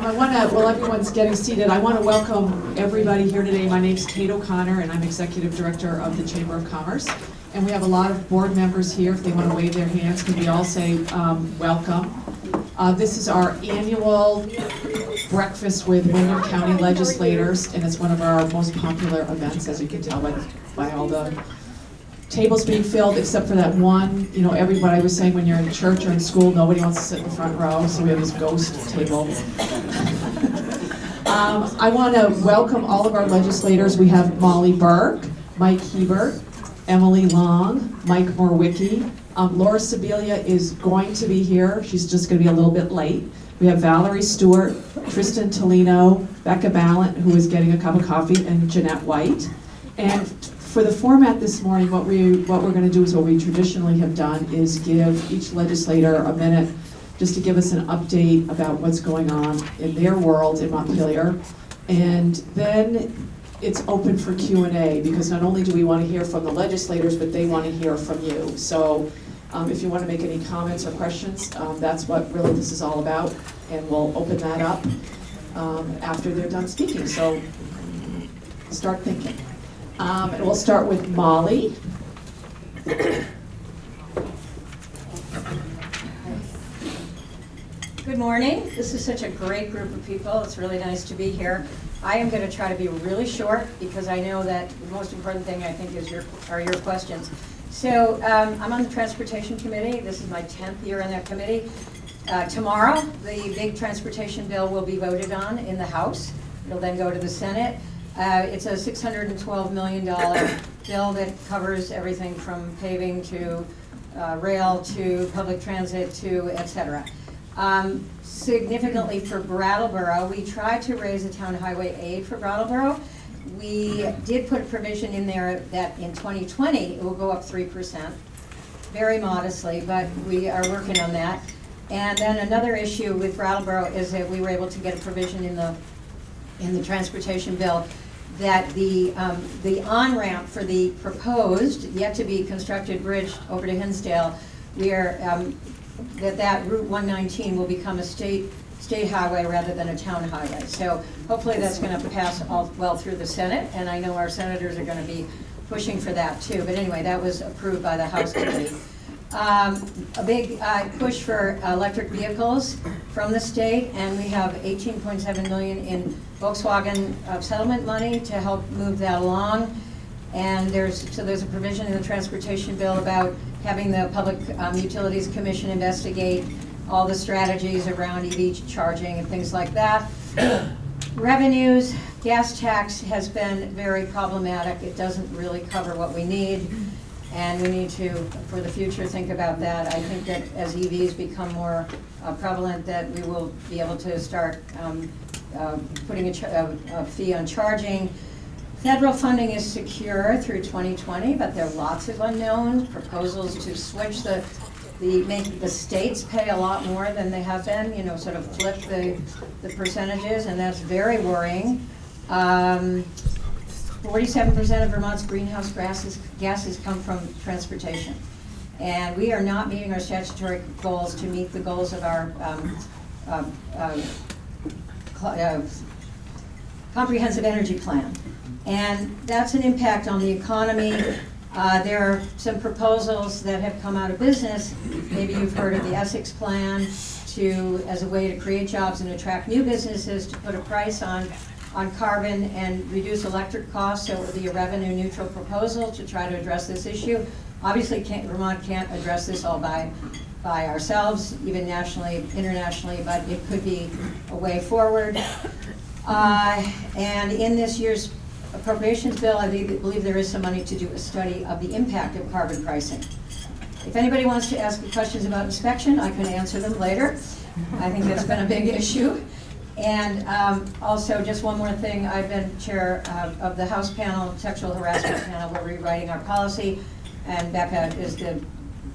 While everyone's getting seated, I want to welcome everybody here today. My name's Kate O'Connor, and I'm Executive Director of the Chamber of Commerce. And we have a lot of board members here. If they want to wave their hands, could we all say welcome? This is our annual breakfast with Windham County legislators, and it's one of our most popular events, as you can tell by all the tables being filled, except for that one. You know, everybody was saying when you're in church or in school, nobody wants to sit in the front row, so we have this ghost table. I want to welcome all of our legislators. We have Molly Burke, Mike Hebert, Emily Long, Mike Morwicki. Laura Sibilia is going to be here. She's just going to be a little bit late. We have Valerie Stewart, Tristan Tolino, Becca Ballant, who is getting a cup of coffee, and Jeanette White. And for the format this morning, what we're going to do is what we traditionally have done is give each legislator a minute just to give us an update about what's going on in their world in Montpelier. And then it's open for Q&A, because not only do we want to hear from the legislators, but they want to hear from you. So if you want to make any comments or questions, that's what really this is all about. And we'll open that up after they're done speaking. So start thinking. And we'll start with Molly. Good morning. This is such a great group of people. It's really nice to be here. I am going to try to be really short because I know that the most important thing I think is your questions. So I'm on the Transportation Committee. This is my 10th year on that committee. Tomorrow, the big transportation bill will be voted on in the House. It'll then go to the Senate. It's a $612 million bill that covers everything from paving to rail to public transit to et cetera. Significantly for Brattleboro, we tried to raise a town highway aid for Brattleboro. We did put a provision in there that in 2020 it will go up 3%, very modestly, but we are working on that. And then another issue with Brattleboro is that we were able to get a provision in the transportation bill that the on-ramp for the proposed, yet to be constructed bridge over to Hinsdale, that Route 119 will become a state highway rather than a town highway. So hopefully that's going to pass all well through the Senate, and I know our senators are going to be pushing for that too. But anyway, that was approved by the House Committee. A big push for electric vehicles from the state, and we have $18.7 million in Volkswagen settlement money to help move that along. And there's a provision in the transportation bill about having the Public Utilities Commission investigate all the strategies around EV charging and things like that. Revenues, gas tax has been very problematic. It doesn't really cover what we need. And we need to, for the future, think about that. I think that as EVs become more prevalent, that we will be able to start putting a fee on charging. Federal funding is secure through 2020, but there are lots of unknowns. Proposals to switch make the states pay a lot more than they have been, you know, sort of flip the percentages, and that's very worrying. 47% of Vermont's greenhouse gases come from transportation. And we are not meeting our statutory goals to meet the goals of our comprehensive energy plan. And that's an impact on the economy. There are some proposals that have come out of business. Maybe you've heard of the Essex plan as a way to create jobs and attract new businesses, to put a price on carbon and reduce electric costs. So it would be a revenue neutral proposal to try to address this issue. Obviously, Vermont can't address this all by ourselves, even nationally, internationally, but it could be a way forward. And in this year's appropriations bill, I believe there is some money to do a study of the impact of carbon pricing. If anybody wants to ask me questions about inspection, I can answer them later. I think that's been a big issue. And also, just one more thing, I've been chair of the House panel, sexual harassment panel. We're rewriting our policy, and Becca is the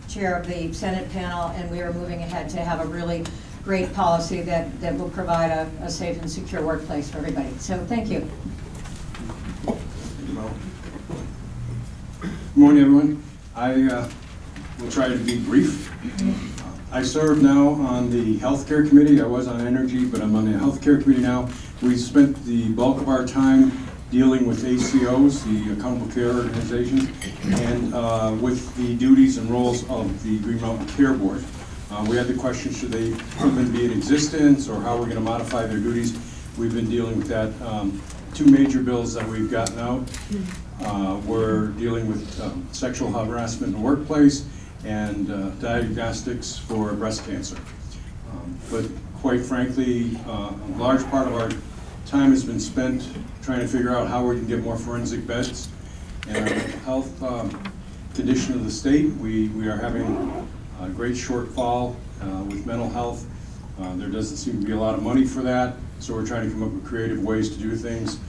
chair of the Senate panel, and we are moving ahead to have a really great policy that will provide a safe and secure workplace for everybody. So thank you. Good morning, everyone. I will try to be brief. I serve now on the healthcare committee. I was on energy, but I'm on the healthcare committee now. We spent the bulk of our time dealing with ACOs, the Accountable Care Organizations, and with the duties and roles of the Green Mountain Care Board. We had the question, should they even be in existence, or how we're going to modify their duties? We've been dealing with that. Two major bills that we've gotten out. We're dealing with sexual harassment in the workplace and diagnostics for breast cancer. But quite frankly, a large part of our time has been spent trying to figure out how we can get more forensic beds. And our health condition of the state, we are having a great shortfall with mental health. There doesn't seem to be a lot of money for that, so we're trying to come up with creative ways to do things.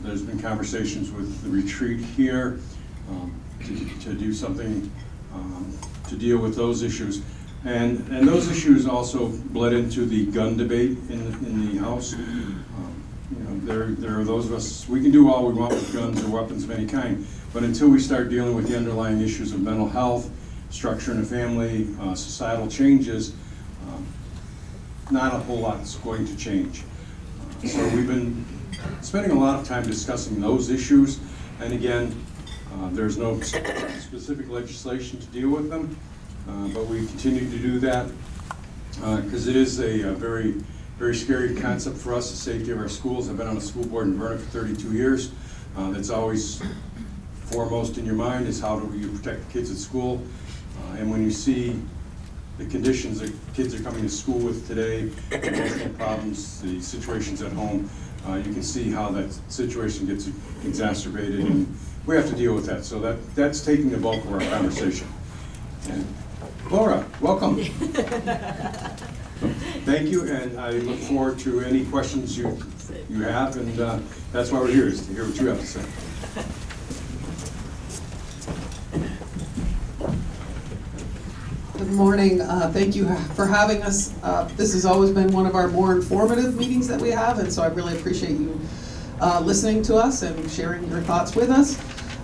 There's been conversations with the retreat here to do something to deal with those issues. And those issues also bled into the gun debate in the House. You know, there are those of us, we can do all we want with guns or weapons of any kind, but until we start dealing with the underlying issues of mental health, structure in the family, societal changes, not a whole lot is going to change. So we've been spending a lot of time discussing those issues, and again, there's no specific legislation to deal with them, but we continue to do that because it is a very, very scary concept for us, the safety of our schools. I've been on a school board in Vernon for 32 years. That's always foremost in your mind is how do you protect the kids at school. And when you see the conditions that kids are coming to school with today, the emotional problems, the situations at home, you can see how that situation gets exacerbated, and we have to deal with that. So that's taking the bulk of our conversation. And Laura, welcome. Thank you, and I look forward to any questions you have, and that's why we're here, is to hear what you have to say. Good morning. Thank you for having us. This has always been one of our more informative meetings that we have, and so I really appreciate you listening to us and sharing your thoughts with us.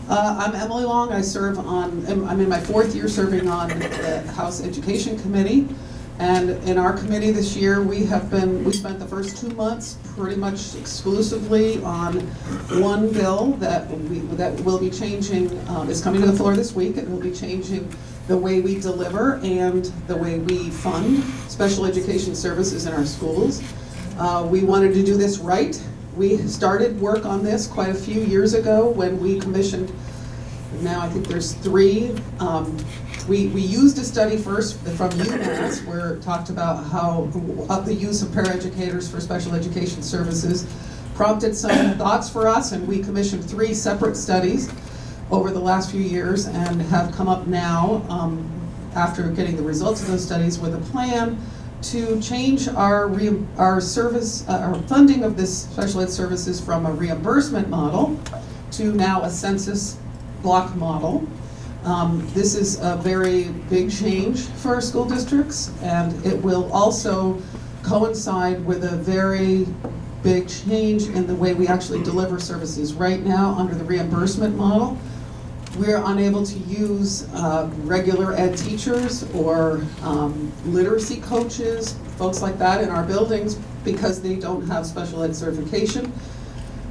I'm Emily Long. I serve on, I'm in my 4th year serving on the House Education Committee, and in our committee this year we spent the first 2 months pretty much exclusively on one bill that will be changing, is coming to the floor this week. It will be changing the way we deliver and the way we fund special education services in our schools. We wanted to do this right. We started work on this quite a few years ago when we commissioned, now I think there's 3. We used a study first from UMass where it talked about how the use of paraeducators for special education services prompted some thoughts for us, and we commissioned 3 separate studies over the last few years and have come up now, after getting the results of those studies, with a plan to change our funding of this special ed services from a reimbursement model to now a census block model. This is a very big change for our school districts, and it will also coincide with a very big change in the way we actually deliver services. Right now, under the reimbursement model, we're unable to use regular ed teachers or literacy coaches, folks like that in our buildings because they don't have special ed certification.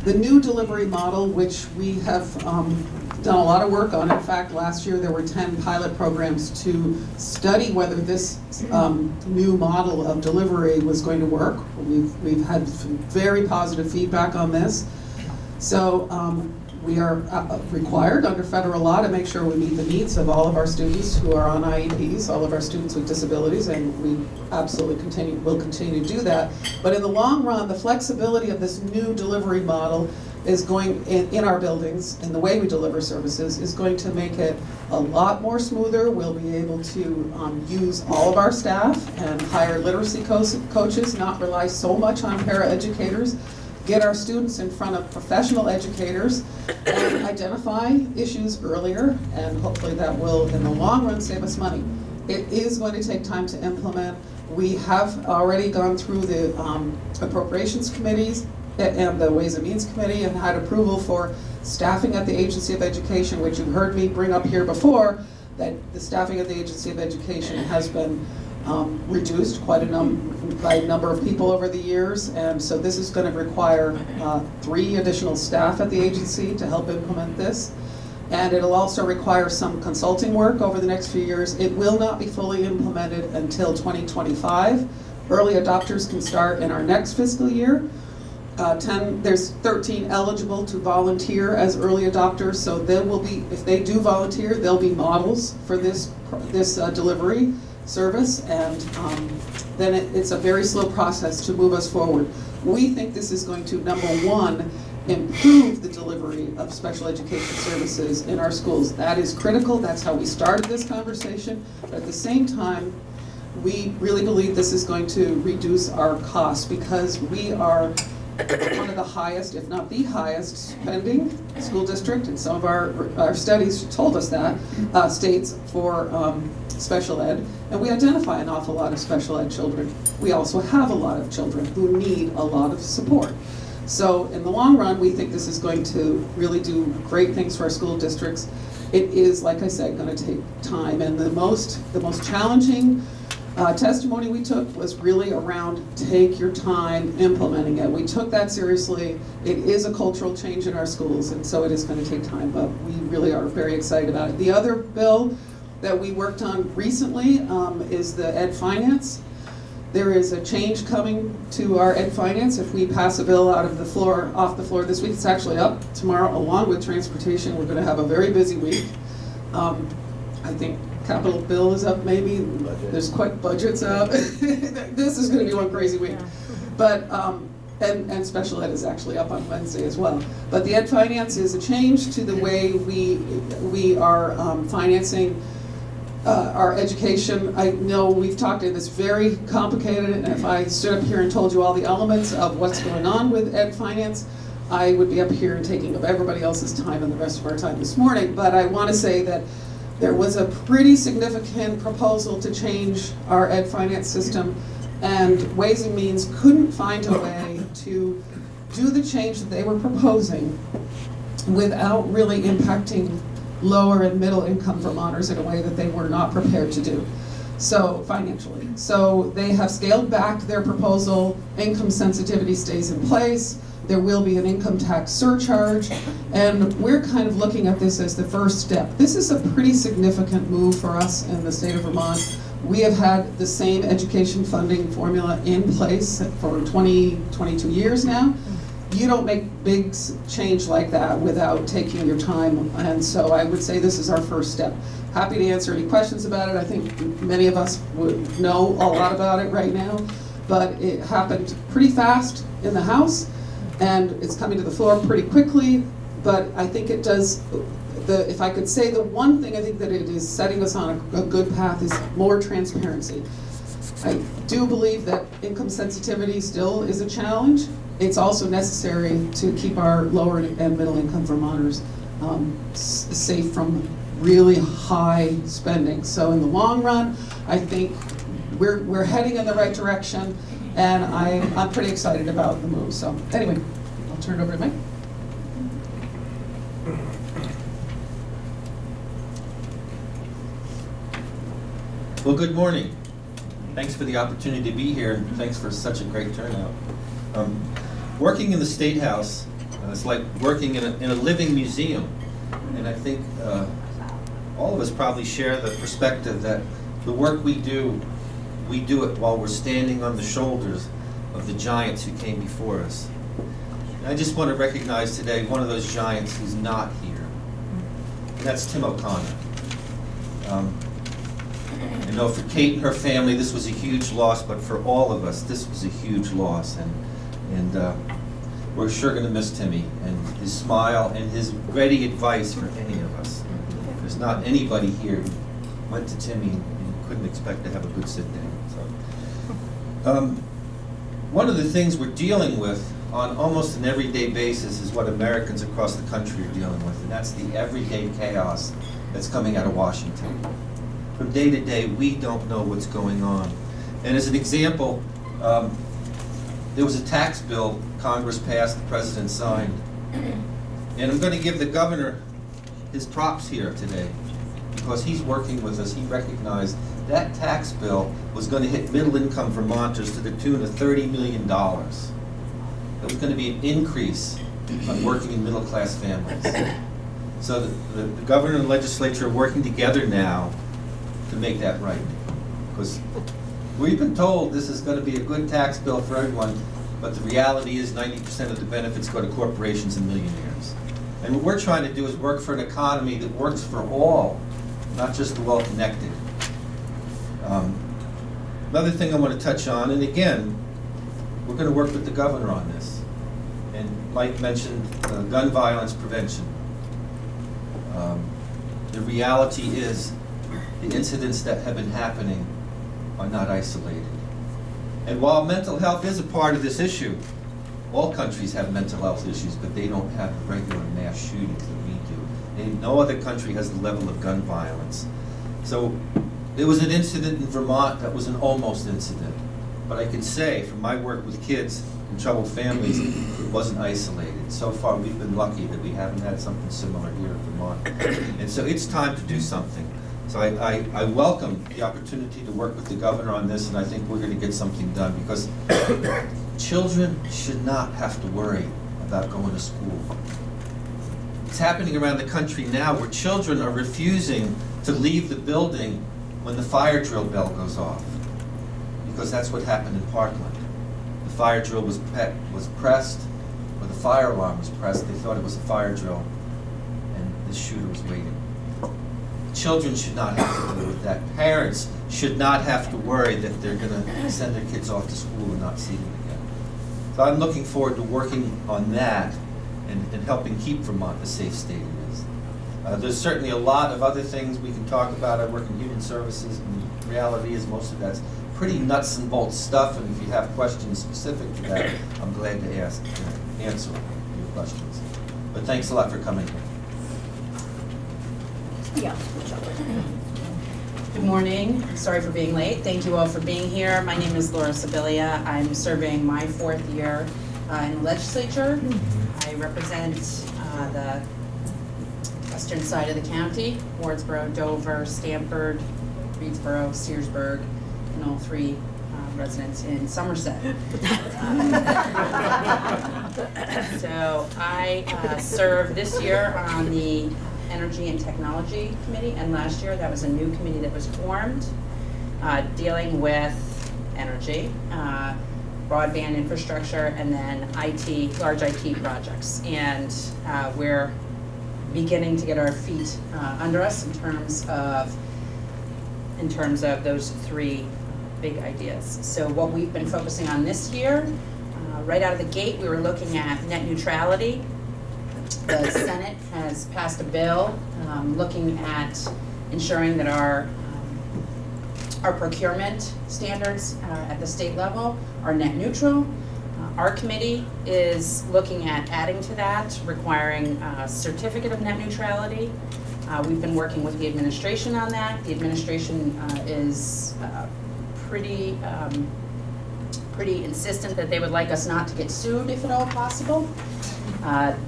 The new delivery model, which we have done a lot of work on. In fact, last year there were 10 pilot programs to study whether this new model of delivery was going to work. We've had some very positive feedback on this. So we are required under federal law to make sure we meet the needs of all of our students who are on IEPs, all of our students with disabilities, and we absolutely will continue to do that. But in the long run, the flexibility of this new delivery model is going, in our buildings, in the way we deliver services, is going to make it a lot more smoother. We'll be able to use all of our staff and hire literacy coaches, not rely so much on paraeducators, get our students in front of professional educators and identify issues earlier, and hopefully that will, in the long run, save us money. It is going to take time to implement. We have already gone through the appropriations committees and the Ways and Means Committee and had approval for staffing at the Agency of Education, which you heard me bring up here before, that the staffing at the Agency of Education has been reduced quite by a number of people over the years, and so this is going to require 3 additional staff at the agency to help implement this. And it'll also require some consulting work over the next few years. It will not be fully implemented until 2025. Early adopters can start in our next fiscal year. There's 13 eligible to volunteer as early adopters, so there will be, if they do volunteer, there'll be models for this delivery service, and then it's a very slow process to move us forward. We think this is going to, number one, improve the delivery of special education services in our schools. That is critical. That's how we started this conversation. But at the same time, we really believe this is going to reduce our costs, because we are one of the highest, if not the highest, spending school district, and some of our studies told us that, states for special ed, and we identify an awful lot of special ed children. We also have a lot of children who need a lot of support. So in the long run, we think this is going to really do great things for our school districts. It is, like I said, going to take time, and the most challenging testimony we took was really around take your time implementing it. We took that seriously. It is a cultural change in our schools, and so it is going to take time, but we really are very excited about it. The other bill that we worked on recently is the Ed Finance. There is a change coming to our Ed Finance if we pass a bill off the floor this week. It's actually up tomorrow, along with transportation. We're going to have a very busy week. I think capital bill is up, maybe. There's quite budgets up. This is going to be one crazy week. But and special ed is actually up on Wednesday as well. But the Ed Finance is a change to the way we are financing our education. I know we've talked, and it's very complicated, and if I stood up here and told you all the elements of what's going on with Ed Finance, I would be up here and taking up everybody else's time and the rest of our time this morning. But I want to say that there was a pretty significant proposal to change our Ed Finance system, and Ways and Means couldn't find a way to do the change that they were proposing without really impacting lower and middle income Vermonters in a way that they were not prepared to do, so financially. So they have scaled back their proposal. Income sensitivity stays in place. There will be an income tax surcharge, and we're kind of looking at this as the first step. This is a pretty significant move for us in the state of Vermont. We have had the same education funding formula in place for 22 years now. You don't make big change like that without taking your time, and so I would say this is our first step. Happy to answer any questions about it. I think many of us would know a lot about it right now, but it happened pretty fast in the House, and it's coming to the floor pretty quickly, but I think it does, if I could say the one thing I think that it is setting us on a good path is more transparency. I do believe that income sensitivity still is a challenge. It's also necessary to keep our lower and middle income Vermonters safe from really high spending. So in the long run, I think we're heading in the right direction, and I'm pretty excited about the move. So anyway, I'll turn it over to Mike. Well, good morning. Thanks for the opportunity to be here, and thanks for such a great turnout. Working in the State House, it's like working in a living museum, and I think all of us probably share the perspective that the work we do it while we're standing on the shoulders of the giants who came before us. And I just want to recognize today one of those giants who's not here, and that's Tim O'Connor. You know, for Kate and her family, this was a huge loss, but for all of us, this was a huge loss, and we're sure going to miss Timmy and his smile and his ready advice for any of us. There's not anybody here who went to Timmy and couldn't expect to have a good sit-down. So, one of the things we're dealing with on almost an everyday basis is what Americans across the country are dealing with, and that's the everyday chaos that's coming out of Washington. From day to day, we don't know what's going on. And as an example, there was a tax bill Congress passed, the President signed. And I'm going to give the governor his props here today. because he's working with us, he recognized that tax bill was going to hit middle-income Vermonters to the tune of $30 million. There was going to be an increase on working in middle-class families. So the governor and the legislature are working together now to make that right. Because we've been told this is going to be a good tax bill for everyone, but the reality is 90% of the benefits go to corporations and millionaires. And what we're trying to do is work for an economy that works for all, not just the well-connected. Another thing I want to touch on, and again, we're going to work with the governor on this. And Mike mentioned gun violence prevention. The reality is the incidents that have been happening are not isolated. And while mental health is a part of this issue, all countries have mental health issues, but they don't have the regular mass shootings that we do. And no other country has the level of gun violence. So there was an incident in Vermont that was an almost incident. But I can say, from my work with kids in troubled families, it wasn't isolated. So far, we've been lucky that we haven't had something similar here in Vermont. And so it's time to do something. So I welcome the opportunity to work with the governor on this, and I think we're going to get something done, because children should not have to worry about going to school. It's happening around the country now where children are refusing to leave the building when the fire drill bell goes off, because that's what happened in Parkland. The fire drill was pressed, or the fire alarm was pressed. They thought it was a fire drill, and the shooter was waiting. Children should not have to deal with that. Parents should not have to worry that they're going to send their kids off to school and not see them again. So I'm looking forward to working on that and helping keep Vermont the safe state it is. There's certainly a lot of other things we can talk about. I work in human services, and the reality is most of that's pretty nuts and bolts stuff, and if you have questions specific to that, I'm glad to answer your questions. But thanks a lot for coming here. Yeah. Good morning. Sorry for being late. Thank you all for being here. My name is Laura Sibilia. I'm serving my 4th year in the legislature. I represent the western side of the county, Wardsboro, Dover, Stamford, Reedsboro, Searsburg, and all 3 residents in Somerset. So I serve this year on the Energy and Technology Committee, and last year that was a new committee that was formed dealing with energy, broadband infrastructure, and then IT, large IT projects. And we're beginning to get our feet under us in terms of those 3 big ideas. So what we've been focusing on this year, right out of the gate, we were looking at net neutrality. The Senate has passed a bill looking at ensuring that our procurement standards at the state level are net neutral. Our committee is looking at adding to that, requiring a certificate of net neutrality. We've been working with the administration on that. The administration is pretty insistent that they would like us not to get sued if at all possible.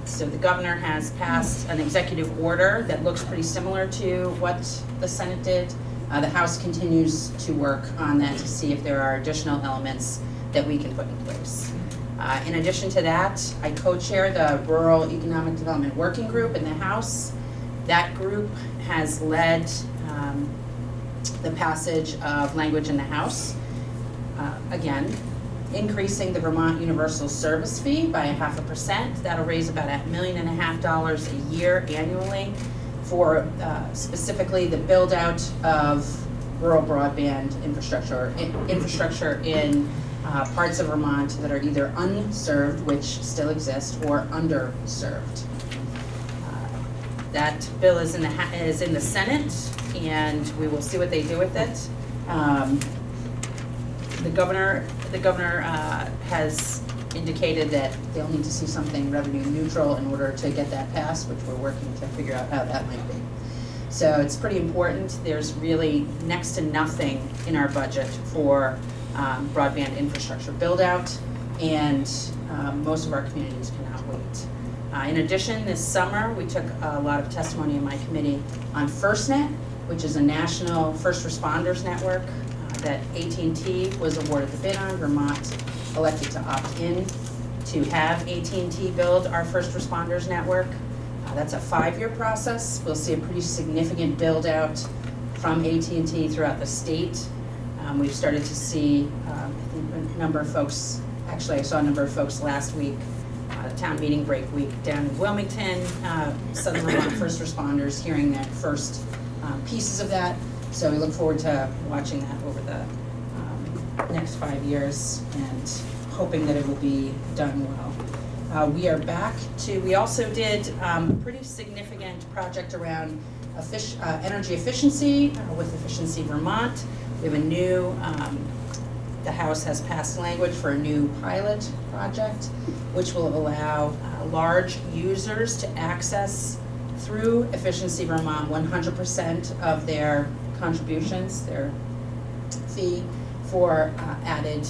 So the governor has passed an executive order that looks pretty similar to what the Senate did. The House continues to work on that to see if there are additional elements that we can put in place. In addition to that, I co-chair the Rural Economic Development Working Group in the House. That group has led the passage of language in the House. Again, increasing the Vermont Universal Service Fee by 0.5%. That'll raise about $1.5 million a year annually for specifically the build out of rural broadband infrastructure in parts of Vermont that are either unserved, which still exist, or underserved. That bill is in the Senate, and we will see what they do with it. The governor has indicated that they'll need to see something revenue neutral in order to get that passed, which we're working to figure out how that might be. So it's pretty important. There's really next to nothing in our budget for broadband infrastructure build out, and most of our communities cannot wait. In addition, this summer we took a lot of testimony in my committee on FirstNet, which is a national first responders network that AT&T was awarded the bid on. Vermont elected to opt in to have AT&T build our first responders network. That's a 5-year process. We'll see a pretty significant build out from AT&T throughout the state. We've started to see, I think, a number of folks, actually I saw a number of folks last week, town meeting break week down in Wilmington, Southern Vermont first responders hearing their first pieces of that. So we look forward to watching that over the next 5 years and hoping that it will be done well. We are back to, we also did a pretty significant project around energy efficiency with Efficiency Vermont. We have a new, the House has passed language for a new pilot project, which will allow large users to access through Efficiency Vermont 100% of their contributions, their fee for added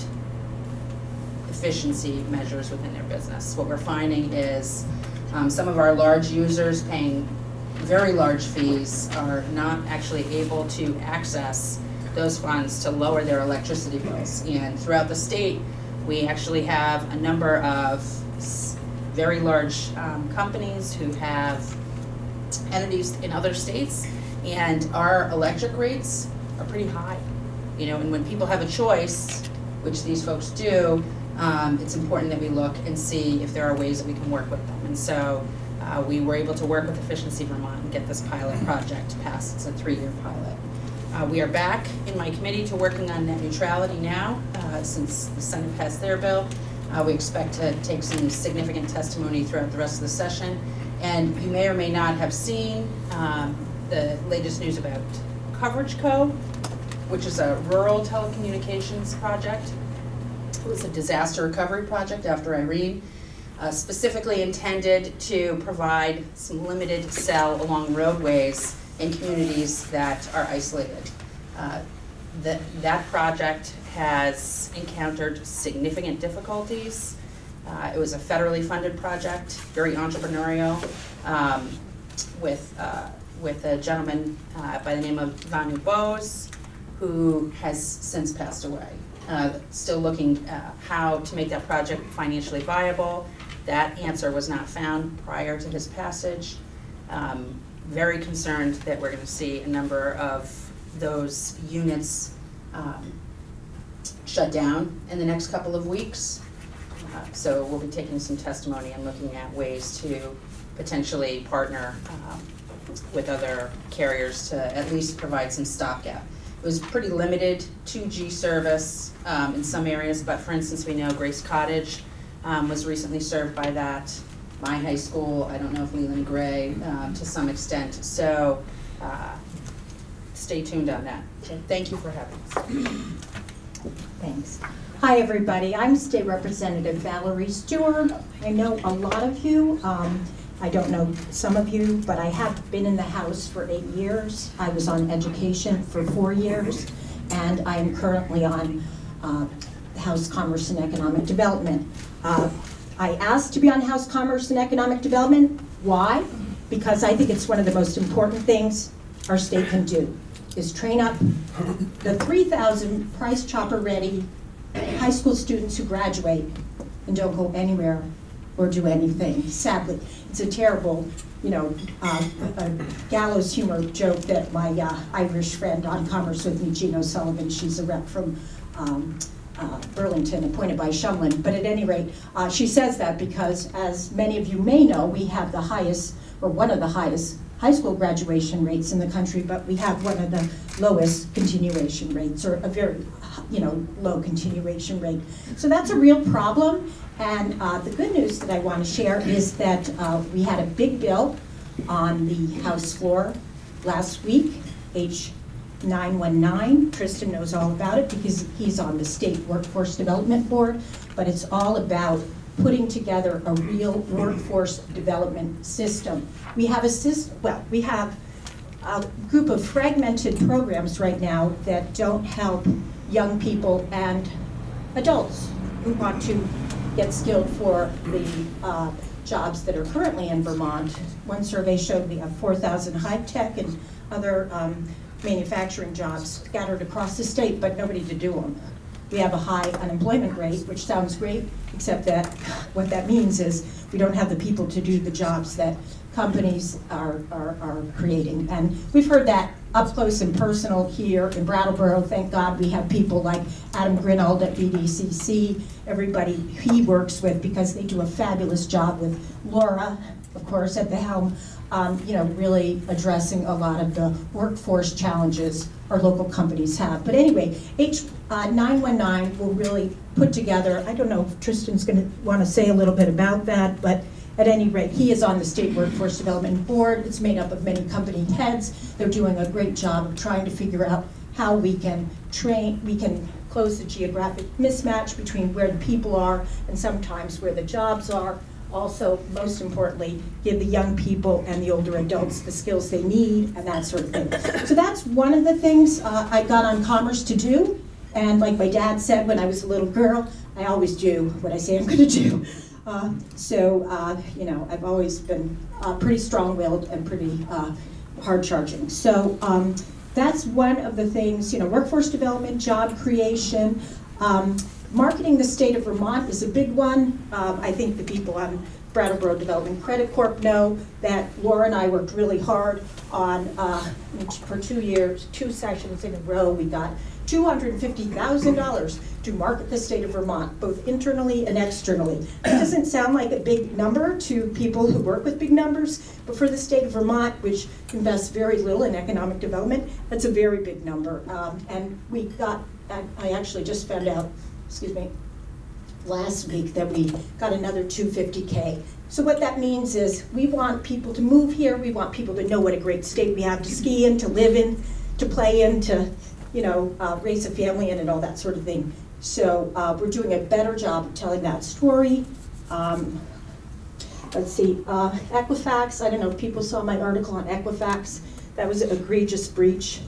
efficiency measures within their business. What we're finding is some of our large users paying very large fees are not actually able to access those funds to lower their electricity bills. And throughout the state, we actually have a number of very large companies who have entities in other states, and our electric rates are pretty high. You know, and when people have a choice, which these folks do, it's important that we look and see if there are ways that we can work with them. And so we were able to work with Efficiency Vermont and get this pilot project passed. It's a 3-year pilot. We are back in my committee to working on net neutrality now, since the Senate passed their bill. We expect to take some significant testimony throughout the rest of the session. And you may or may not have seen the latest news about Coverage Co., which is a rural telecommunications project. It was a disaster recovery project after Irene, specifically intended to provide some limited cell along roadways in communities that are isolated. That project has encountered significant difficulties. It was a federally funded project, very entrepreneurial, with a gentleman by the name of Vanu Bose, who has since passed away. Still looking how to make that project financially viable. That answer was not found prior to his passage. Very concerned that we're going to see a number of those units shut down in the next couple of weeks. So we'll be taking some testimony and looking at ways to potentially partner with other carriers to at least provide some stopgap. It was pretty limited 2G service in some areas, but for instance, we know Grace Cottage was recently served by that. My high school, I don't know if Leland Gray, to some extent. So stay tuned on that. So thank you for having us. Thanks. Hi, everybody. I'm State Representative Valerie Stewart. I know a lot of you. I don't know some of you, but I have been in the House for 8 years. I was on Education for 4 years, and I am currently on House Commerce and Economic Development. I asked to be on House Commerce and Economic Development. Why? Because I think it's one of the most important things our state can do, is train up the 3,000 price chopper ready high school students who graduate and don't go anywhere or do anything. Sadly, it's a terrible, a gallows humor joke that my Irish friend on Commerce with me, Jean O'Sullivan, she's a rep from Burlington, appointed by Shumlin. But at any rate, she says that because, as many of you may know, we have the highest, or one of the highest, high school graduation rates in the country, but we have one of the lowest continuation rates, or a very, low continuation rate. So that's a real problem. And the good news that I want to share is that we had a big bill on the House floor last week, H919. Tristan knows all about it because he's on the State Workforce Development Board, but it's all about putting together a real workforce development system. We have we have a group of fragmented programs right now that don't help young people and adults who want to get skilled for the jobs that are currently in Vermont. One survey showed we have 4,000 high-tech and other manufacturing jobs scattered across the state, but nobody to do them. We have a high unemployment rate, which sounds great, except that what that means is we don't have the people to do the jobs that companies are creating. And we've heard that up close and personal here in Brattleboro. Thank God we have people like Adam Grinold at BDCC, everybody he works with, because they do a fabulous job with Laura, of course, at the helm, you know, really addressing a lot of the workforce challenges our local companies have. But anyway, H919 will really put together, I don't know if Tristan's going to want to say a little bit about that, but at any rate, he is on the State Workforce Development Board. It's made up of many company heads. They're doing a great job of trying to figure out how we can close the geographic mismatch between where the people are and sometimes where the jobs are. Also, most importantly, give the young people and the older adults the skills they need and that sort of thing. So that's one of the things I got on Commerce to do. And like my dad said when I was a little girl, I always do what I say I'm going to do. You know, I've always been pretty strong-willed and pretty hard-charging. So that's one of the things, you know, workforce development, job creation. Marketing the state of Vermont is a big one. I think the people on Brattleboro Development Credit Corp know that Laura and I worked really hard on, for 2 years, 2 sessions in a row, we got $250,000 to market the state of Vermont, both internally and externally. It doesn't sound like a big number to people who work with big numbers, but for the state of Vermont, which invests very little in economic development, that's a very big number. And we got, I actually just found out, excuse me, last week that we got another $250K. So what that means is we want people to move here, we want people to know what a great state we have to ski in, to live in, to play in, to, you know, raise a family in and all that sort of thing. So we're doing a better job of telling that story. Let's see, Equifax, I don't know if people saw my article on Equifax. That was an egregious breach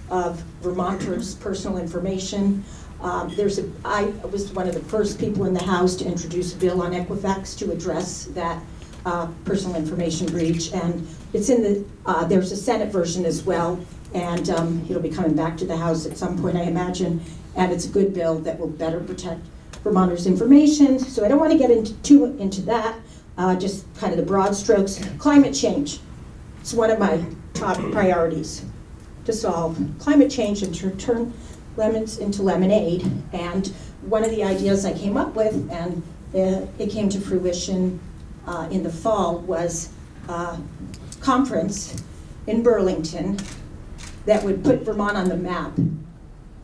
of Vermonters' personal information. I was one of the first people in the House to introduce a bill on Equifax to address that personal information breach, and it's in the, there's a Senate version as well, and it'll be coming back to the House at some point, I imagine, and it's a good bill that will better protect Vermonters' information. So I don't want to get into that, just kind of the broad strokes. Climate change, it's one of my top priorities to solve. Climate change and to turn lemons into lemonade, and one of the ideas I came up with, and it came to fruition in the fall, was a conference in Burlington that would put Vermont on the map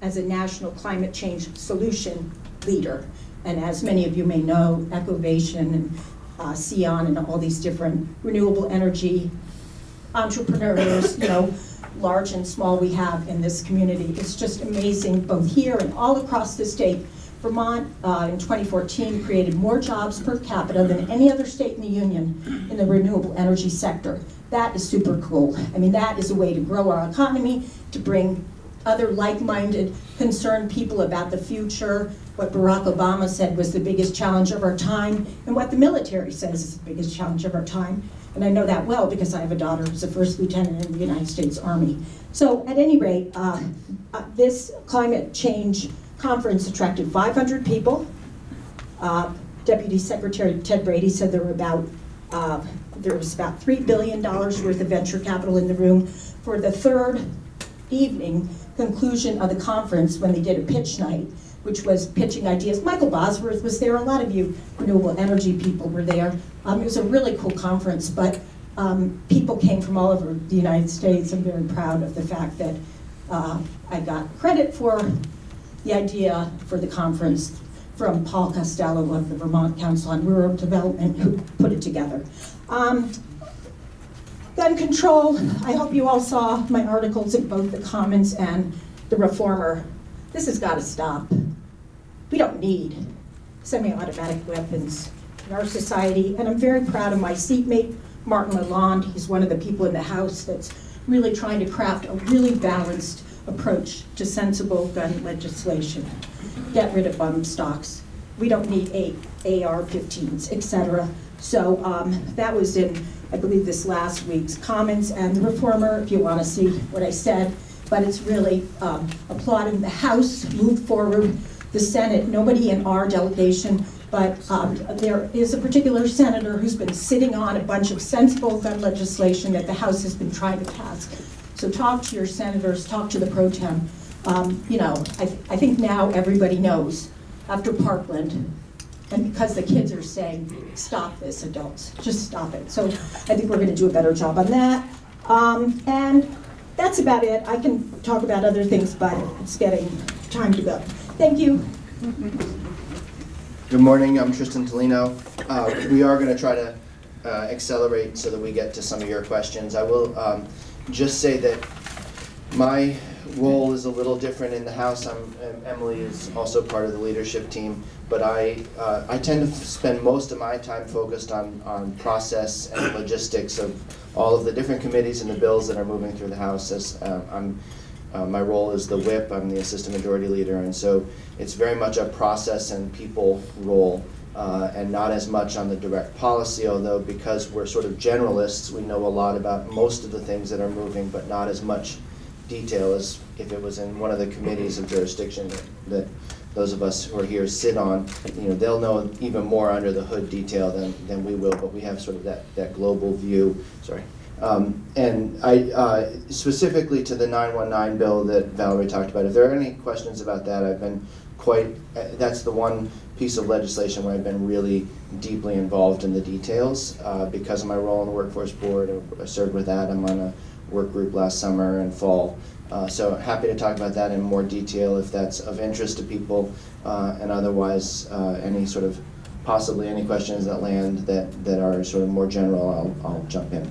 as a national climate change solution leader. And as many of you may know, Ecovation and Sion and all these different renewable energy entrepreneurs, you know, large and small we have in this community. It's just amazing, both here and all across the state. Vermont, in 2014, created more jobs per capita than any other state in the union in the renewable energy sector. That is super cool. I mean, that is a way to grow our economy, to bring other like-minded, concerned people about the future, what Barack Obama said was the biggest challenge of our time, and what the military says is the biggest challenge of our time. And I know that well because I have a daughter who's a first lieutenant in the United States Army. So at any rate, this climate change conference attracted 500 people. Deputy Secretary Ted Brady said there was about $3 billion worth of venture capital in the room. For the third evening conclusion of the conference, when they did a pitch night, which was pitching ideas. Michael Bosworth was there, a lot of you renewable energy people were there. It was a really cool conference, but people came from all over the United States. I'm very proud of the fact that I got credit for the idea for the conference from Paul Costello of the Vermont Council on Rural Development, who put it together. Gun control, I hope you all saw my articles in both the Commons and the Reformer. This has got to stop. We don't need semi-automatic weapons in our society, and I'm very proud of my seatmate, Martin Lalonde. He's one of the people in the House that's really trying to craft a really balanced approach to sensible gun legislation. Get rid of bump stocks. We don't need AR-15s, etc. So that was in, I believe, this last week's Commons and the Reformer, if you want to see what I said. but it's really applauding the House move forward, the Senate, nobody in our delegation, but there is a particular senator who's been sitting on a bunch of sensible gun legislation that the House has been trying to pass. So talk to your senators, talk to the pro tem. You know, I think now everybody knows after Parkland, and because the kids are saying, stop this, adults, just stop it. So I think we're going to do a better job on that. And that's about it. I can talk about other things, but it's getting time to go. Thank you. Good morning, I'm Tristan Tolino. We are going to try to accelerate so that we get to some of your questions. I will just say that my role is a little different in the House. Emily is also part of the leadership team, but I tend to spend most of my time focused on process and logistics of all of the different committees and the bills that are moving through the House. As my role is the whip, I'm the assistant majority leader, and so it's very much a process and people role, and not as much on the direct policy, although because we're sort of generalists, we know a lot about most of the things that are moving, but not as much detail as if it was in one of the committees of jurisdiction that those of us who are here sit on. You know, they'll know even more under the hood detail than we will, but we have sort of that global view. Sorry. And I specifically to the 919 bill that Valerie talked about, if there are any questions about that, I've been that's the one piece of legislation where I've been really deeply involved in the details because of my role on the workforce board. I served with Adam on a work group last summer and fall. So happy to talk about that in more detail if that's of interest to people, and otherwise possibly any questions that land that are sort of more general, I'll jump in.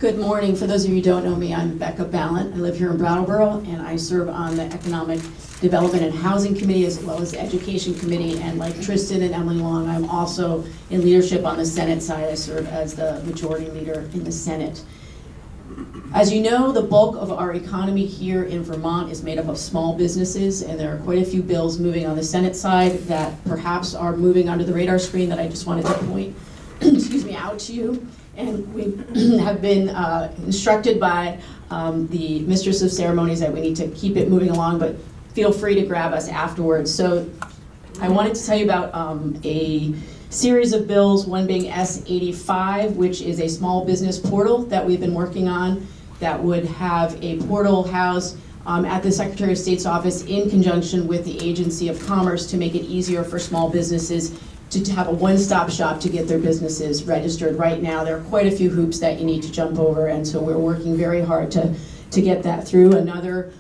Good morning. For those of you who don't know me, I'm Becca Ballant. I live here in Brattleboro, and I serve on the Economic Development and Housing Committee as well as the Education Committee. And like Tristan and Emily Long, I'm also in leadership on the Senate side. I serve as the majority leader in the Senate. As you know, the bulk of our economy here in Vermont is made up of small businesses, and there are quite a few bills moving on the Senate side that perhaps are moving under the radar screen that I just wanted to point excuse me, out to you. And we have been instructed by the Mistress of Ceremonies that we need to keep it moving along, but feel free to grab us afterwards. So I wanted to tell you about a series of bills, one being S85, which is a small business portal that we've been working on that would have a portal housed at the Secretary of State's office in conjunction with the Agency of Commerce to make it easier for small businesses to have a one-stop shop to get their businesses registered. Right now, there are quite a few hoops that you need to jump over, and so we're working very hard to get that through. Another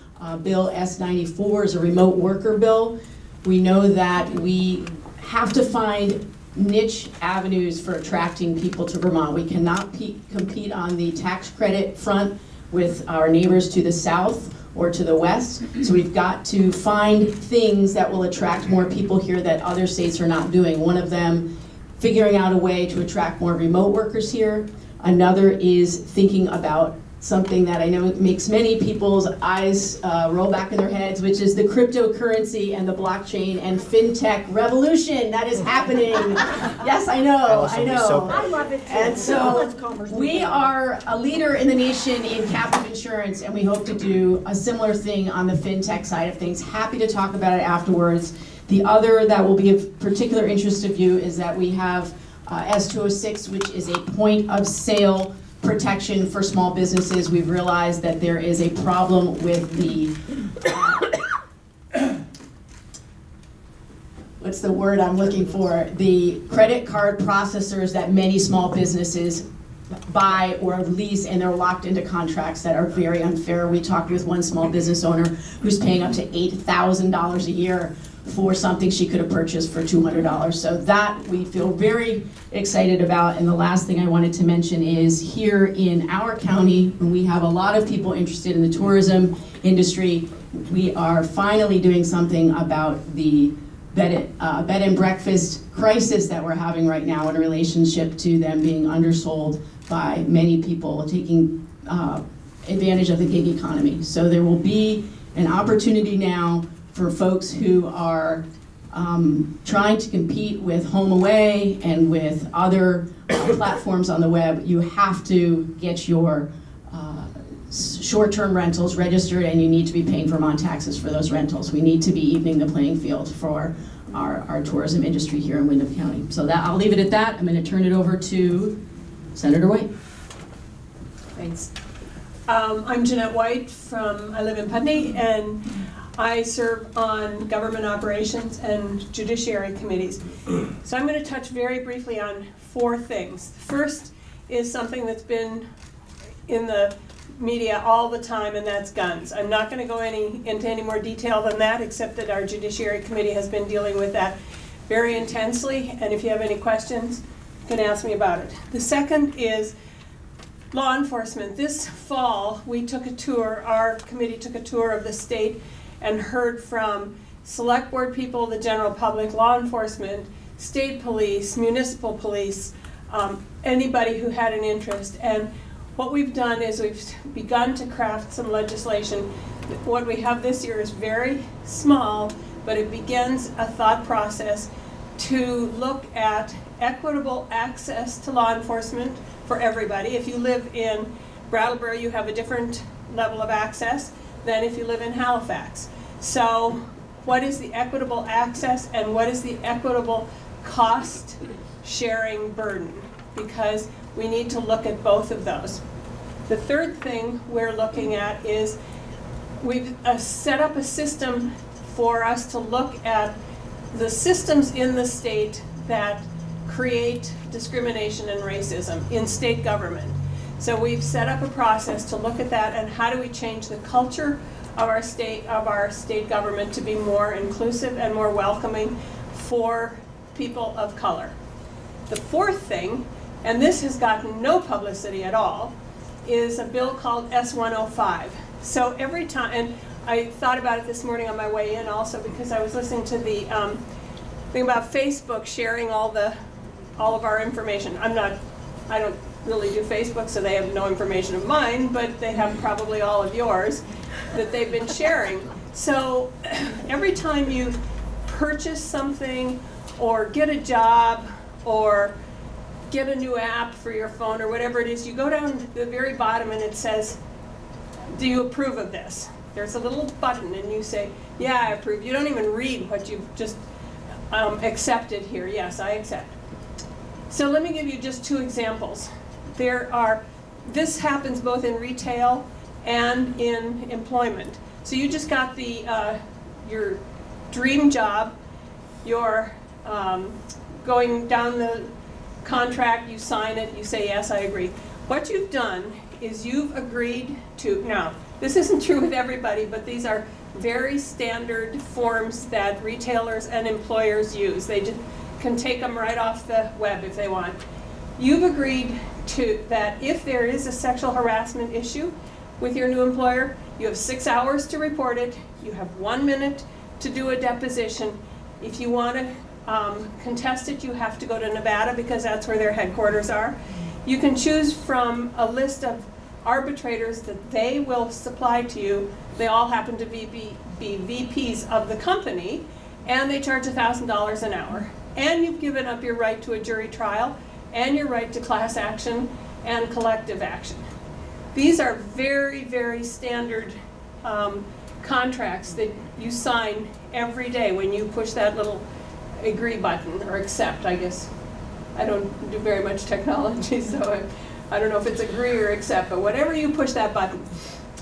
bill, S94, is a remote worker bill. We know that we have to find niche avenues for attracting people to Vermont. We cannot compete on the tax credit front with our neighbors to the south or to the west. So we've got to find things that will attract more people here that other states are not doing. One of them, figuring out a way to attract more remote workers here. Another is thinking about something that I know makes many people's eyes roll back in their heads, which is the cryptocurrency and the blockchain and fintech revolution that is happening. Yes, I know, I know. I love it too. And so we are a leader in the nation in captive insurance, and we hope to do a similar thing on the fintech side of things. Happy to talk about it afterwards. The other that will be of particular interest to you is that we have S206, which is a point of sale protection for small businesses. We've realized that there is a problem with the, what's the word I'm looking for? The credit card processors that many small businesses buy or lease, and they're locked into contracts that are very unfair. We talked with one small business owner who's paying up to $8,000 a year for something she could have purchased for $200. So that we feel very excited about. And the last thing I wanted to mention is here in our county, when we have a lot of people interested in the tourism industry, we are finally doing something about the bed and breakfast crisis that we're having right now in relationship to them being undersold by many people taking advantage of the gig economy. So there will be an opportunity now for folks who are trying to compete with HomeAway and with other platforms on the web, you have to get your short-term rentals registered, and you need to be paying Vermont taxes for those rentals. We need to be evening the playing field for our tourism industry here in Windham County. So that, I'll leave it at that. I'm going to turn it over to Senator White. Thanks. I'm Jeanette White I live in Putney, and I serve on government operations and judiciary committees. So I'm going to touch very briefly on 4 things. The first is something that's been in the media all the time, and that's guns. I'm not going to go into any more detail than that, except that our Judiciary Committee has been dealing with that very intensely, and if you have any questions, you can ask me about it. The second is law enforcement. This fall, we took a tour, our committee took a tour of the state and heard from select board people, the general public, law enforcement, state police, municipal police, anybody who had an interest. And what we've done is we've begun to craft some legislation. What we have this year is very small, but it begins a thought process to look at equitable access to law enforcement for everybody. If you live in Brattleboro, you have a different level of access than if you live in Halifax. So what is the equitable access and what is the equitable cost sharing burden? Because we need to look at both of those. The third thing we're looking at is we've set up a system for us to look at the systems in the state that create discrimination and racism in state government. So we've set up a process to look at that and how do we change the culture of our state government to be more inclusive and more welcoming for people of color. The fourth thing, and this has gotten no publicity at all, is a bill called S105. So every time, and I thought about it this morning on my way in also because I was listening to the thing about Facebook sharing all of our information. I don't really do Facebook, so they have no information of mine, but they have probably all of yours that they've been sharing. So every time you purchase something or get a job or get a new app for your phone or whatever it is, you go down to the very bottom and it says, do you approve of this? There's a little button and you say, yeah, I approve. You don't even read what you've just accepted here. Yes, I accept. So let me give you just 2 examples. This happens both in retail and in employment. So you just got your dream job, you're going down the contract, you sign it, you say, yes, I agree. What you've done is you've agreed to, now, this isn't true with everybody, but these are very standard forms that retailers and employers use. They just can take them right off the web if they want. You've agreed to that if there is a sexual harassment issue with your new employer, you have 6 hours to report it, you have 1 minute to do a deposition. If you want to contest it, you have to go to Nevada because that's where their headquarters are. You can choose from a list of arbitrators that they will supply to you. They all happen to be VPs of the company, and they charge $1,000 an hour. And you've given up your right to a jury trial and your right to class action and collective action. These are very, very standard contracts that you sign every day when you push that little agree button, or accept, I guess. I don't do very much technology, so I don't know if it's agree or accept, but whatever you push that button.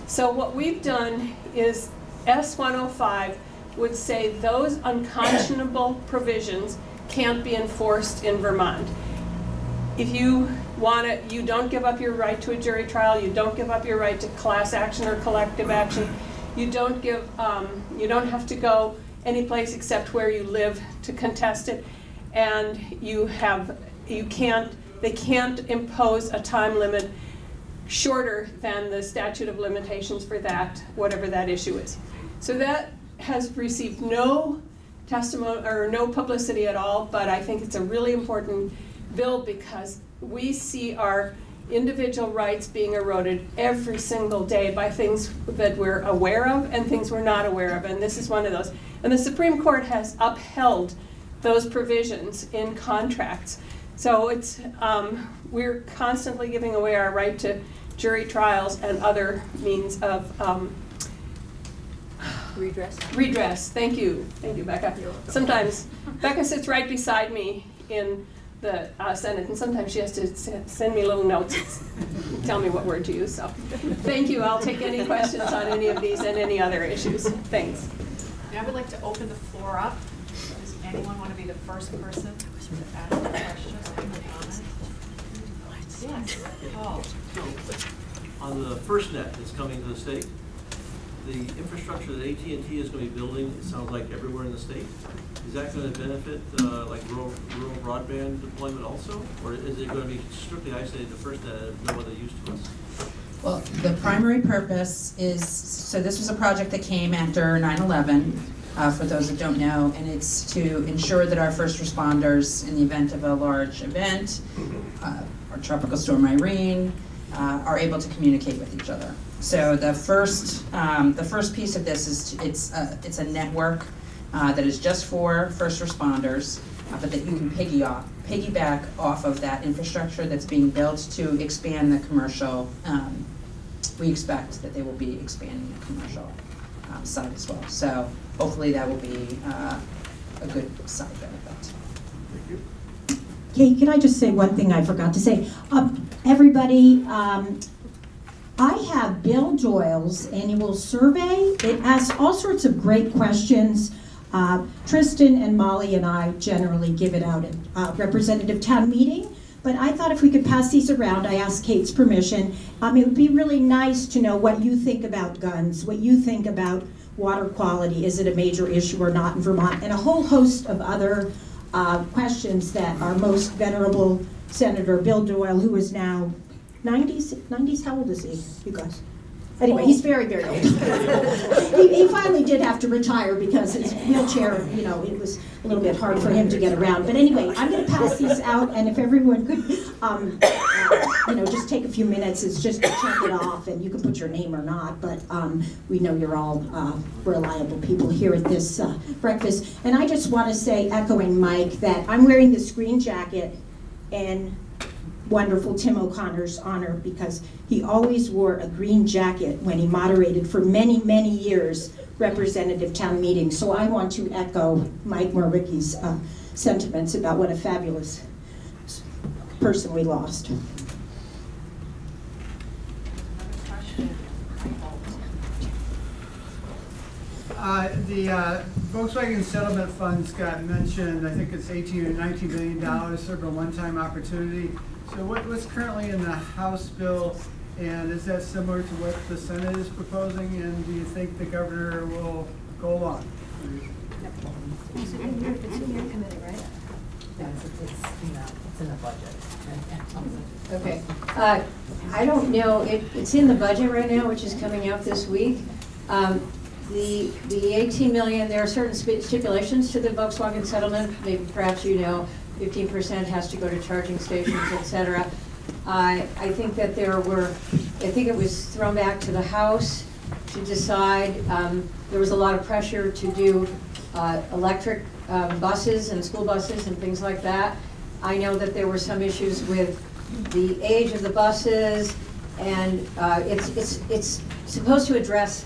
So what we've done is S105 would say those unconscionable provisions can't be enforced in Vermont. If you want to, you don't give up your right to a jury trial, you don't give up your right to class action or collective action, you don't have to go any place except where you live to contest it, and they can't impose a time limit shorter than the statute of limitations for that, whatever that issue is. So that has received no testimony or no publicity at all, but I think it's a really important bill because we see our individual rights being eroded every single day by things that we're aware of and things we're not aware of, and this is one of those. And the Supreme Court has upheld those provisions in contracts. So it's, we're constantly giving away our right to jury trials and other means of redress. Thank you, Becca. Sometimes Becca sits right beside me in the Senate, and sometimes she has to send me little notes, tell me what word to use. So, thank you. I'll take any questions on any of these and any other issues. Thanks. Now I would like to open the floor up. Does anyone want to be the first person to ask a question or comment? Yes. Paul. On the FirstNet that's coming to the state, the infrastructure that AT&T is going to be building, it sounds like everywhere in the state, is that going to benefit like rural broadband deployment also? Or is it going to be strictly isolated to FirstNet and no other use to us? Well, the primary purpose is, so this was a project that came after 9/11, for those that don't know, and it's to ensure that our first responders, in the event of a large event, or Tropical Storm Irene, are able to communicate with each other. So the first piece of this is it's a network that is just for first responders, but that you can piggyback off of that infrastructure that's being built to expand the commercial. We expect that they will be expanding the commercial side as well. So hopefully that will be a good side benefit. Thank you. Kate, can I just say one thing I forgot to say? Everybody, I have Bill Doyle's annual survey. It asks all sorts of great questions. Tristan and Molly and I generally give it out at representative town meeting, but I thought if we could pass these around, I asked Kate's permission. It would be really nice to know what you think about guns, what you think about water quality, is it a major issue or not in Vermont, and a whole host of other questions that our most venerable Senator Bill Doyle, who is now 90s, how old is he, you guys? Anyway, he's very, very old. he finally did have to retire because his wheelchair, you know, it was a little bit hard for him to get around. But anyway, I'm going to pass these out, and if everyone could, you know, just take a few minutes, it's just to check it off, and you can put your name or not, but we know you're all reliable people here at this breakfast. And I just want to say, echoing Mike, that I'm wearing this green jacket in wonderful Tim O'Connor's honor, because he always wore a green jacket when he moderated for many, many years representative town meetings. So I want to echo Mike Morwicki's sentiments about what a fabulous person we lost. The Volkswagen settlement funds got mentioned. I think it's $18 or $19 billion, sort of a one-time opportunity. So what's currently in the House bill, and is that similar to what the Senate is proposing, and do you think the governor will go along? It's in your committee, right? Yes, it's in the budget. Okay. I don't know, it's in the budget right now, which is coming out this week. The 18 million, there are certain stipulations to the Volkswagen settlement. Maybe perhaps you know, 15% has to go to charging stations, etc. I think that I think it was thrown back to the House to decide. There was a lot of pressure to do electric buses and school buses and things like that. I know that there were some issues with the age of the buses, and it's supposed to address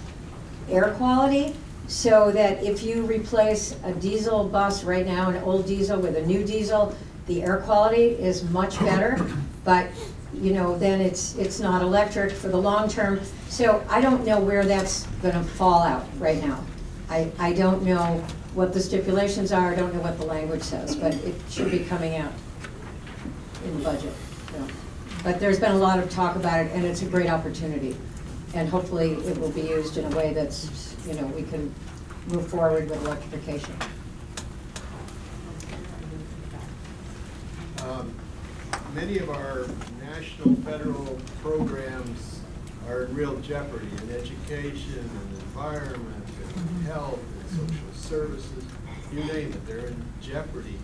air quality, so that if you replace a diesel bus right now, an old diesel with a new diesel, the air quality is much better, but you know, then it's not electric for the long term. So I don't know where that's going to fall out right now. I don't know what the stipulations are, I don't know what the language says, but it should be coming out in the budget. So. But there's been a lot of talk about it, and it's a great opportunity. And hopefully it will be used in a way that's, you know, we can move forward with electrification. Many of our national federal programs are in real jeopardy in education and environment and health and social services. You name it, they're in jeopardy.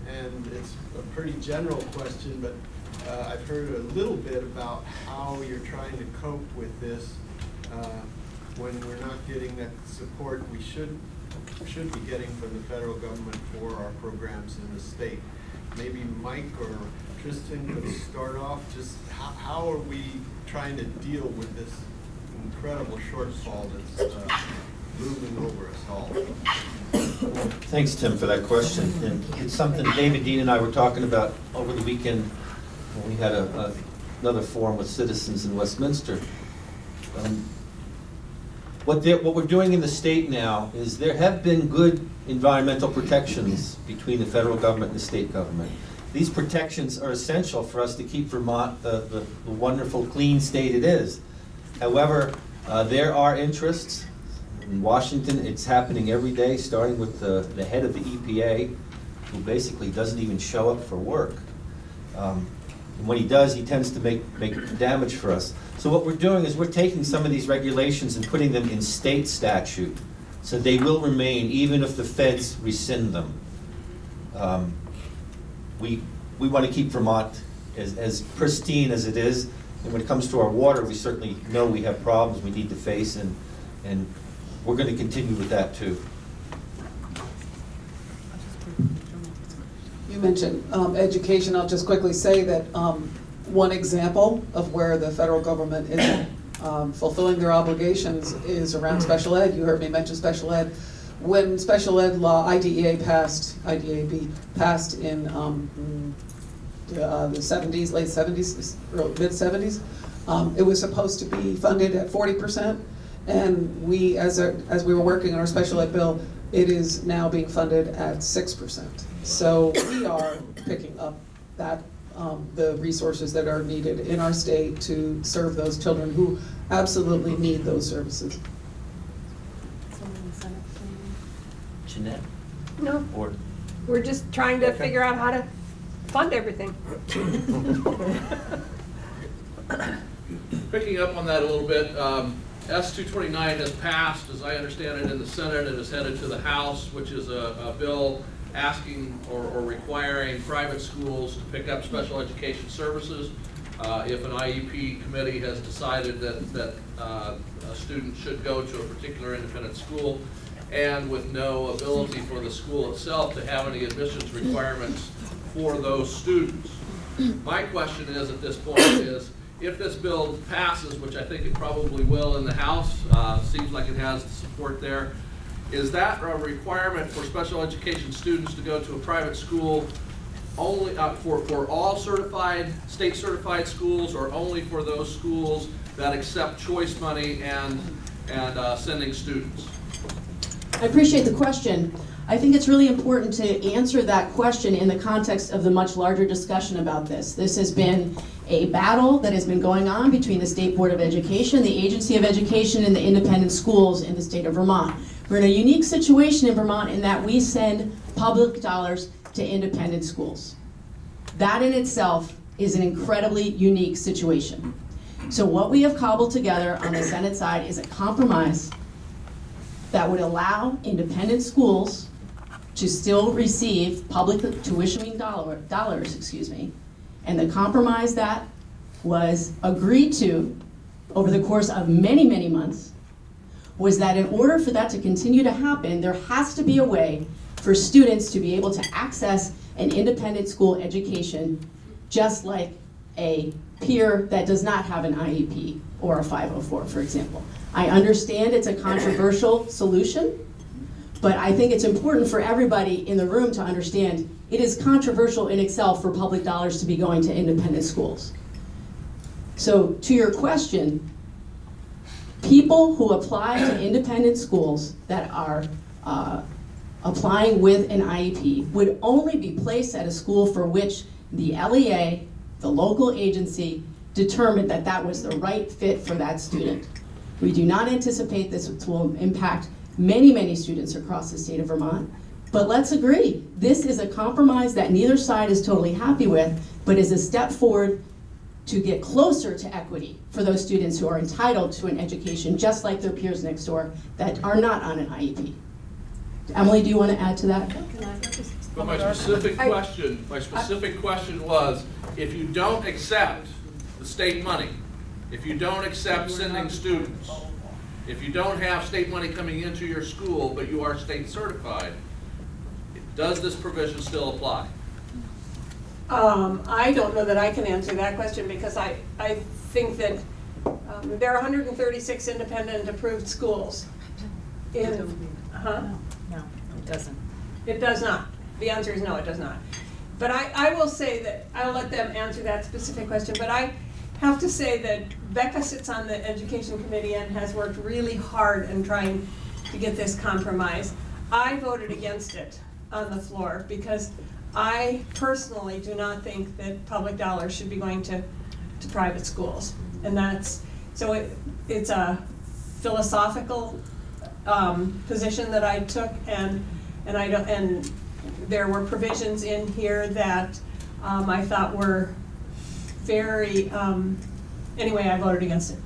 And it's a pretty general question, but I've heard a little bit about how you're trying to cope with this when we're not getting that support we should be getting from the federal government for our programs in the state. Maybe Mike or Tristan could start off. Just how are we trying to deal with this incredible shortfall that's looming over us all? Thanks, Tim, for that question. And it's something David, Dean, and I were talking about over the weekend when we had another forum with citizens in Westminster. What we're doing in the state now is there have been good environmental protections between the federal government and the state government. These protections are essential for us to keep Vermont the wonderful, clean state it is. However, there are interests. In Washington, it's happening every day, starting with the head of the EPA, who basically doesn't even show up for work. And when he does, he tends to make damage for us. So what we're doing is we're taking some of these regulations and putting them in state statute, so they will remain even if the feds rescind them. We want to keep Vermont as pristine as it is, and when it comes to our water, we certainly know we have problems we need to face, and we're going to continue with that too. You mentioned education. I'll just quickly say that one example of where the federal government is fulfilling their obligations is around special ed. You heard me mention special ed. When special ed law, IDEAB passed in the 70s, late 70s, mid 70s, it was supposed to be funded at 40%, and we, as we were working on our special ed bill, it is now being funded at 6%. So we are picking up that the resources that are needed in our state to serve those children who absolutely need those services. Jeanette? No. Or we're just trying to figure out how to fund everything. Picking up on that a little bit, S-229 has passed, as I understand it, in the Senate and is headed to the House, which is a bill asking or requiring private schools to pick up special education services if an IEP committee has decided that a student should go to a particular independent school, and with no ability for the school itself to have any admissions requirements for those students. My question is, at this point, is if this bill passes, which I think it probably will in the House, seems like it has the support there, is that a requirement for special education students to go to a private school only for all certified, state certified schools, or only for those schools that accept choice money and sending students? I appreciate the question. I think it's really important to answer that question in the context of the much larger discussion about this. This has been a battle that has been going on between the State Board of Education, the Agency of Education, and the independent schools in the state of Vermont. We're in a unique situation in Vermont in that we send public dollars to independent schools. That in itself is an incredibly unique situation. So what we have cobbled together on the Senate side is a compromise that would allow independent schools to still receive public tuition dollars, and the compromise that was agreed to over the course of many, many months was that in order for that to continue to happen, there has to be a way for students to be able to access an independent school education just like a peer that does not have an IEP or a 504, for example. I understand it's a controversial solution, but I think it's important for everybody in the room to understand it is controversial in itself for public dollars to be going to independent schools. So to your question, people who apply to independent schools that are applying with an IEP would only be placed at a school for which the LEA, the local agency, determined that that was the right fit for that student. We do not anticipate this will impact many, many students across the state of Vermont, but let's agree, this is a compromise that neither side is totally happy with, but is a step forward to get closer to equity for those students who are entitled to an education just like their peers next door that are not on an IEP. Emily, do you want to add to that? But my specific question was, if you don't accept the state money, if you don't accept sending students, if you don't have state money coming into your school, but you are state certified, does this provision still apply? I don't know that I can answer that question because I think that there are 136 independent approved schools. No, it doesn't. It does not. The answer is no, it does not. But I will say that, I'll let them answer that specific question, but I have to say that Becca sits on the Education Committee and has worked really hard in trying to get this compromise. I voted against it on the floor because I personally do not think that public dollars should be going to private schools. And that's, so it's a philosophical position that I took, and there were provisions in here that I thought were very, anyway, I voted against it.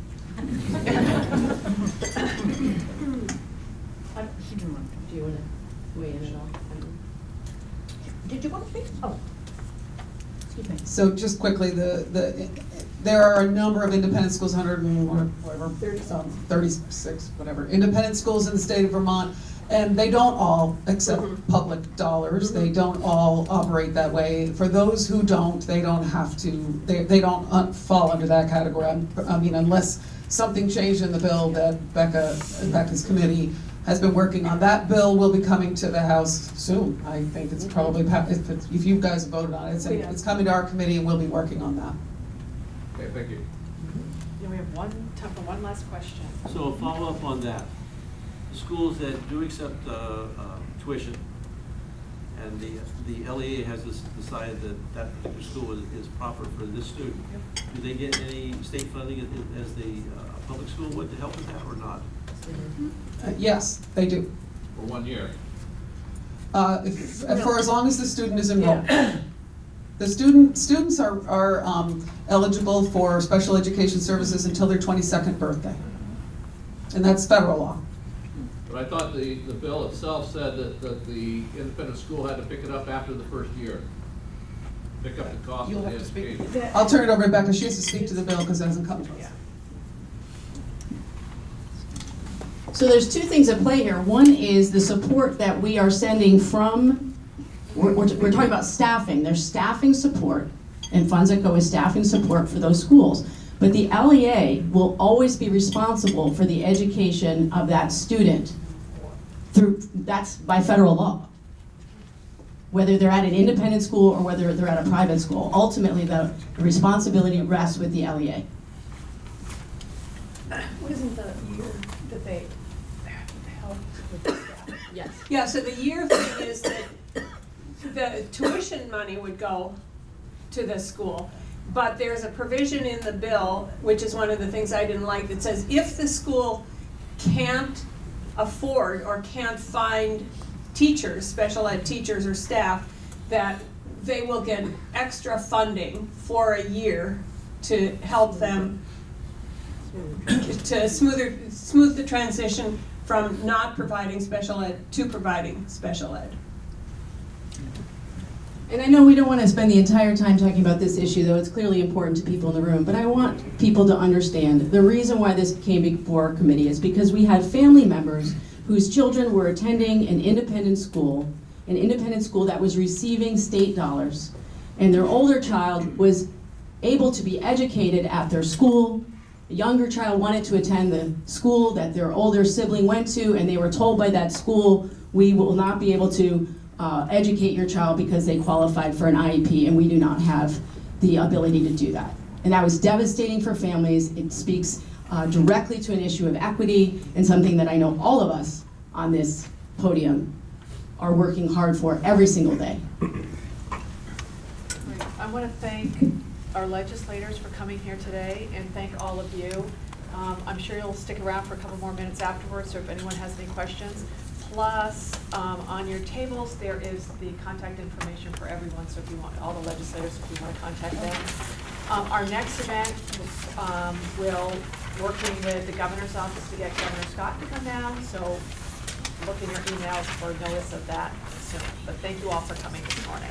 Do you want to weigh in at all? Did you want to speak? Oh. Excuse me. So just quickly, there are a number of independent schools, 100 and whatever, 36, whatever, independent schools in the state of Vermont, and they don't all accept public dollars. They don't all operate that way. For those who don't, they don't have to, they don't fall under that category. I mean, unless something changed in the bill that Becca's committee has been working on. That bill will be coming to the House soon. I think it's probably, if you guys voted on it, it's coming to our committee and we'll be working on that. Okay, thank you. We have time for one last question. So a follow-up on that. The schools that do accept tuition, and the LEA has decided that particular school is proper for this student, do they get any state funding as the public school would to help with that or not? Yes, they do. For 1 year? For as long as the student is enrolled. Yeah. The students are eligible for special education services until their 22nd birthday. And that's federal law. But I thought the bill itself said that the independent school had to pick it up after the first year. Pick up the cost of the education. I'll turn it over to Rebecca. She has to speak to the bill because it hasn't come to us. So there's two things at play here. One is the support that we are sending from, we're talking about staffing. There's staffing support and funds that go with staffing support for those schools. But the LEA will always be responsible for the education of that student. That's by federal law. Whether they're at an independent school or whether they're at a private school. Ultimately, the responsibility rests with the LEA. What isn't the year that they help with the staff? Yes. Yeah, so the year thing is that the tuition money would go to the school. But there's a provision in the bill, which is one of the things I didn't like, that says if the school can't afford or can't find teachers, special ed teachers or staff, that they will get extra funding for a year to help them to smooth the transition from not providing special ed to providing special ed. And I know we don't want to spend the entire time talking about this issue, though it's clearly important to people in the room, but I want people to understand the reason why this came before our committee is because we had family members whose children were attending an independent school that was receiving state dollars, and their older child was able to be educated at their school. The younger child wanted to attend the school that their older sibling went to, and they were told by that school, we will not be able to educate your child because they qualified for an IEP, and we do not have the ability to do that. And that was devastating for families. It speaks directly to an issue of equity and something that I know all of us on this podium are working hard for every single day. I want to thank our legislators for coming here today and thank all of you. I'm sure you'll stick around for a couple more minutes afterwards, so if anyone has any questions. Plus, on your tables, there is the contact information for everyone, so if you want, all the legislators, if you want to contact them. Our next event will, working with the governor's office to get Governor Scott to come down, so look in your emails for notice of that soon. But thank you all for coming this morning.